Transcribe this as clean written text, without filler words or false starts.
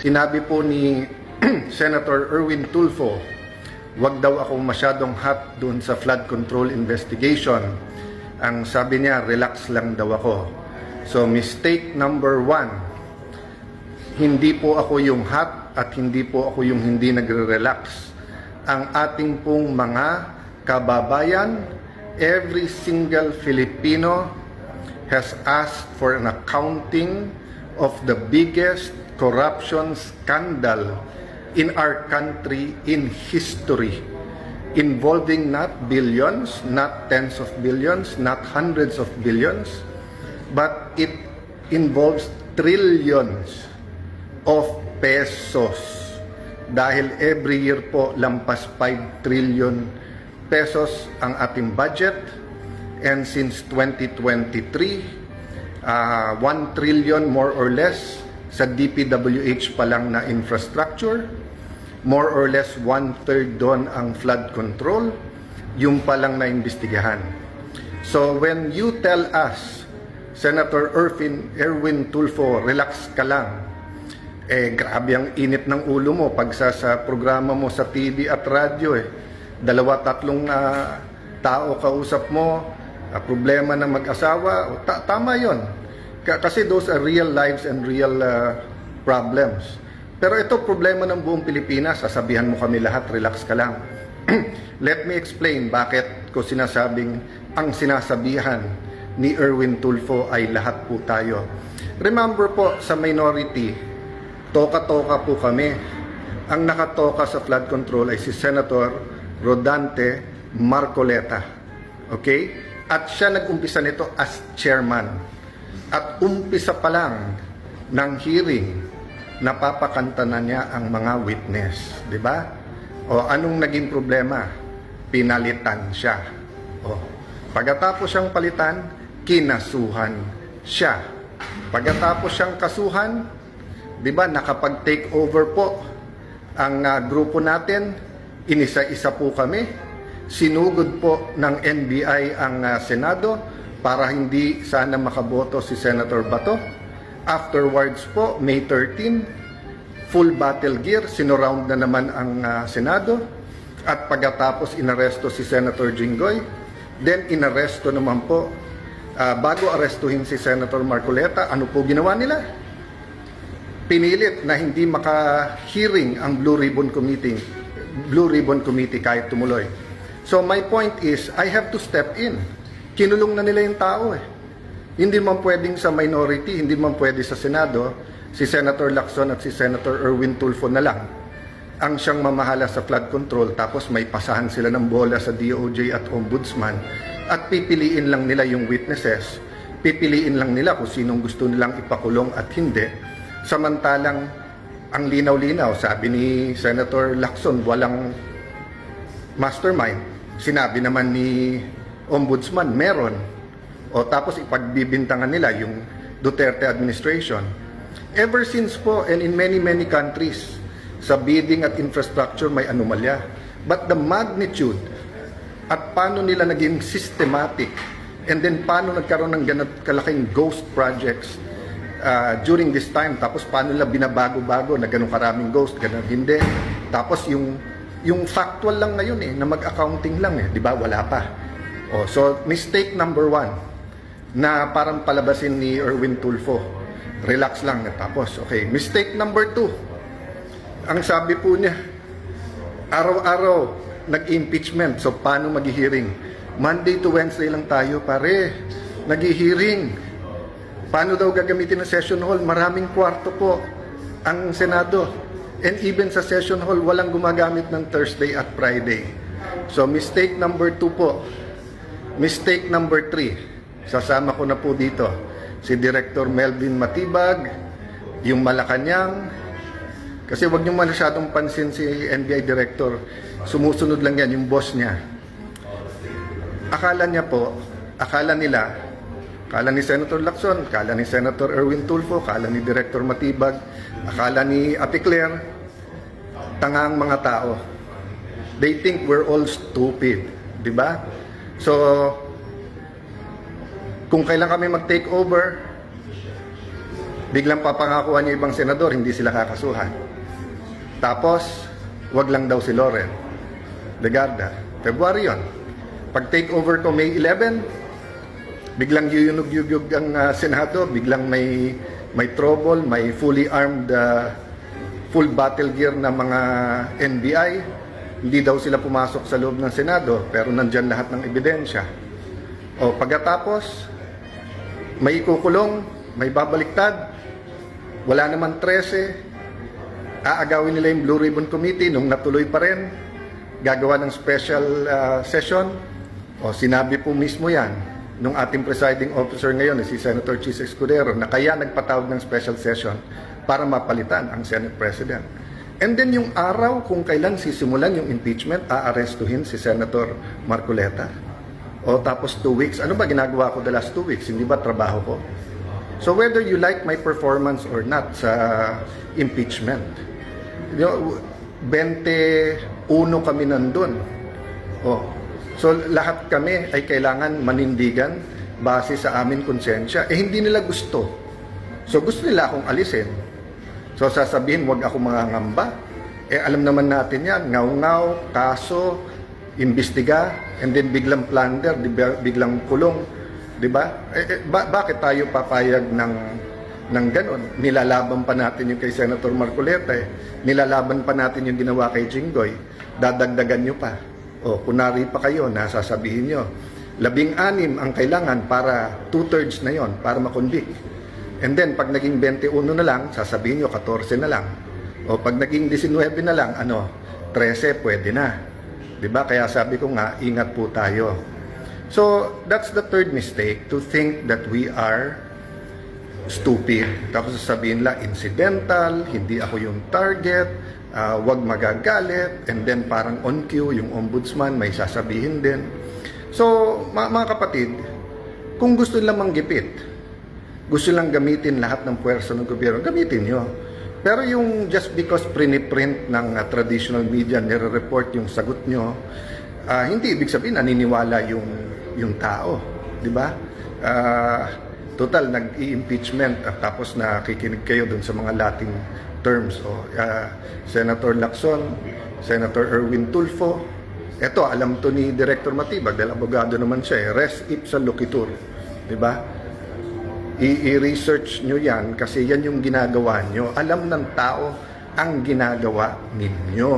Sinabi po ni Senator Erwin Tulfo, wag daw ako masyadong hot doon sa flood control investigation. Ang sabi niya, relax lang daw ako. So mistake number 1, hindi po ako yung hot at hindi po ako yung hindi nagre-relax. Ang ating pong mga kababayan, every single Filipino has asked for an accounting of the biggest corruption scandal in our country in history, involving not billions, not tens of billions, not hundreds of billions, but it involves trillions of pesos. Dahil every year po lampas 5 trillion pesos ang ating budget, and since 2023 1 trillion more or less sa DPWH pa lang na infrastructure, more or less 1/3 doon ang flood control, yung pa lang na imbestigahan. So when you tell us, Senator Erwin Tulfo, relax ka lang, grabe ang init ng ulo mo pag sa programa mo sa TV at radyo, 2-3 tao kausap mo, problema ng mag-asawa, tama yon. Kasi those are real lives and real problems. Pero ito problema ng buong Pilipinas, sasabihan mo kami lahat, relax ka lang. Let me explain bakit ko sinasabing ang sinasabihan ni Erwin Tulfo ay lahat po tayo. Remember po, sa minority, toka-toka po kami. Ang nakatoka sa flood control ay si Senator Rodante Marcoleta. Okay? At siya nag-umpisa nito as chairman. At umpisa pa lang ng hearing, napapakanta na niya ang mga witness. Diba? O anong naging problema? Pinalitan siya. O, pagkatapos siyang palitan, kinasuhan siya. Pagkatapos siyang kasuhan, diba, nakapag-take over po ang grupo natin, inisa-isa po kami, sinugod po ng NBI ang Senado para hindi sana makaboto si Senator Bato. Afterwards po, May 13, full battle gear, sinoround na naman ang Senado, at pagkatapos inaresto si Senator Jinggoy, then inaresto naman po, bago arestuhin si Senator Marcoleta, ano po ginawa nila? Pinilit na hindi maka-hearing ang Blue Ribbon Committee kahit tumuloy. So my point is, I have to step in. Kinulong na nila yung tao . Hindi man pwedeng sa minority, hindi man pwede sa Senado, si Senator Lacson at si Senator Erwin Tulfo na lang ang siyang mamahala sa flood control, tapos may pasahan sila ng bola sa DOJ at Ombudsman, at pipiliin lang nila yung witnesses, pipiliin lang nila kung sinong gusto nilang ipakulong at hindi. Samantalang ang linaw-linaw, sabi ni Senator Lacson, walang mastermind. Sinabi naman ni Ombudsman, meron. O tapos ipagbibintangan nila yung Duterte administration. Ever since po, and in many countries, sa bidding at infrastructure may anomalya. But the magnitude at paano nila naging systematic, and then paano nagkaroon ng ganat kalaking ghost projects during this time, tapos paano nila binabago-bago na ganun karaming ghost, ganun hindi. Tapos yung factual lang ngayon na mag-accounting lang di ba? Wala pa. So mistake number 1 na parang palabasin ni Erwin Tulfo. Relax lang natapos. Okay, mistake number 2. Ang sabi po niya, araw-araw nag-impeachment. So paano mag-hearing? Monday to Wednesday lang tayo, pare. Nag-hearing. Paano daw gagamitin ng session hall? Maraming kwarto po ang Senado. And even sa session hall, walang gumagamit ng Thursday at Friday. So mistake number 2 po. Mistake number 3. Sasama ko na po dito si Director Melvin Matibag, yung Malacanang. Kasi wag niyo masyadong pansin si NBI Director. Sumusunod lang yan, yung boss niya. Akala ni Senator Lacson, akala ni Senator Erwin Tulfo, akala ni Director Matibag, akala ni Ate Claire, tangang mga tao. They think we're all stupid, di ba? So, kung kailan kami mag-take over, Biglang papangakuan yung ibang senador, hindi sila kakasuhan. Tapos, wag lang daw si Loren Legarda. February yon. Pag take over ko May 11, biglang yuyunog-yugog ang Senado, biglang may trouble, may fully armed, full battle gear na mga NBI. Hindi daw sila pumasok sa loob ng Senado, pero nandyan lahat ng ebidensya. O pagkatapos, may ikukulong, may babaliktad, wala naman 13, aagawin nila yung Blue Ribbon Committee nung natuloy pa rin, gagawa ng special session. O sinabi po mismo yan nung ating presiding officer ngayon, si Senator Chis Escudero, na kaya nagpatawag ng special session para mapalitan ang Senate President. And then yung araw kung kailan sisimulan yung impeachment, aarestuhin si Senator Marcoleta. O tapos 2 weeks, ano ba ginagawa ko the last 2 weeks? Hindi ba trabaho ko? So whether you like my performance or not sa impeachment, you know, 21 kami nandun. Oh, so lahat kami ay kailangan manindigan base sa amin konsensya. Eh hindi nila gusto. So gusto nila akong alisin. So sasabihin, wag ako mangangamba. Eh alam naman natin yan, ngaw-ngaw, kaso, imbestiga, and then biglang plunder, biglang kulong. Diba? Bakit tayo papayag ng ganon? Nilalaban pa natin yung kay Senator Marcoleta. Nilalaban pa natin yung ginawa kay Jinggoy. Dadagdagan nyo pa. O, kunwari pa kayo, nasasabihin nyo. 16 ang kailangan para 2/3 na yon para makonvict. And then, pag naging 21 na lang, sasabihin nyo 14 na lang. O, pag naging 19 na lang, 13 pwede na. Diba? Kaya sabi ko nga, ingat po tayo. So, that's the third mistake, to think that we are stupid. Tapos sasabihin lang, incidental, hindi ako yung target, wag magagalit, and then parang on cue, yung ombudsman may sasabihin din. So, mga kapatid, kung gusto lang manggipit, gusto lang gamitin lahat ng puwersa ng gobyerno, gamitin nyo. Pero yung just because print ng traditional media, nire-report yung sagot nyo, hindi ibig sabihin naniniwala yung tao, di ba? Total nag-i-impeachment at tapos nakikinig kayo dun sa mga Latin terms. Senator Lacson, Senator Erwin Tulfo, eto alam to ni Director Matibag dahil abogado naman siya, res ipsa loquitur, di ba? I-research nyo yan kasi yan yung ginagawa nyo. Alam ng tao ang ginagawa ninyo.